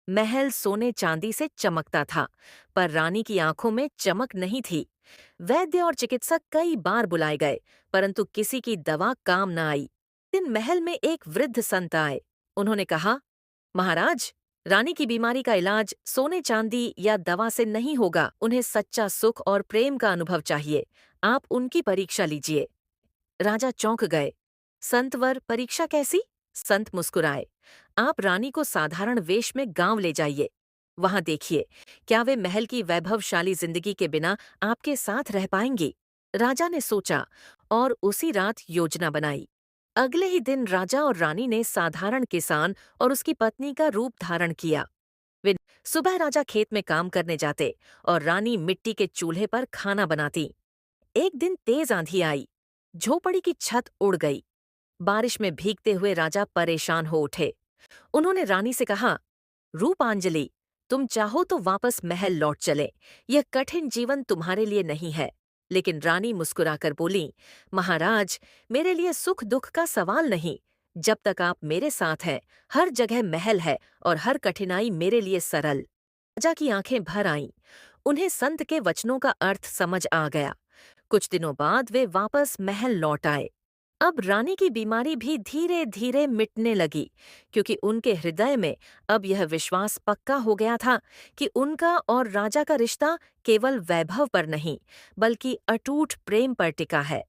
महल सोने चांदी से चमकता था, पर रानी की आंखों में चमक नहीं थी। वैद्य और चिकित्सक कई बार बुलाए गए, परंतु किसी की दवा काम न आई। दिन महल में एक वृद्ध संत आए। उन्होंने कहा, महाराज, रानी की बीमारी का इलाज सोने चांदी या दवा से नहीं होगा। उन्हें सच्चा सुख और प्रेम का अनुभव चाहिए। आप उनकी परीक्षा लीजिए। राजा चौंक गए। संतवर, परीक्षा कैसी? संत मुस्कुराए। आप रानी को साधारण वेश में गांव ले जाइए। वहां देखिए, क्या वे महल की वैभवशाली जिंदगी के बिना आपके साथ रह पाएंगी? राजा ने सोचा और उसी रात योजना बनाई। अगले ही दिन राजा और रानी ने साधारण किसान और उसकी पत्नी का रूप धारण किया। वे सुबह राजा खेत में काम करने जाते और रानी मिट्टी के चूल्हे पर खाना बनाती। एक दिन तेज आंधी आई। झोपड़ी की छत उड़ गई। बारिश में भीगते हुए राजा परेशान हो उठे। उन्होंने रानी से कहा, रूपांजलि, तुम चाहो तो वापस महल लौट चले। यह कठिन जीवन तुम्हारे लिए नहीं है। लेकिन रानी मुस्कुराकर बोली, महाराज, मेरे लिए सुख दुख का सवाल नहीं। जब तक आप मेरे साथ हैं, हर जगह महल है और हर कठिनाई मेरे लिए सरल। राजा की आंखें भर आईं। उन्हें संत के वचनों का अर्थ समझ आ गया। कुछ दिनों बाद वे वापस महल लौट आए। अब रानी की बीमारी भी धीरे धीरे मिटने लगी, क्योंकि उनके हृदय में अब यह विश्वास पक्का हो गया था कि उनका और राजा का रिश्ता केवल वैभव पर नहीं, बल्कि अटूट प्रेम पर टिका है।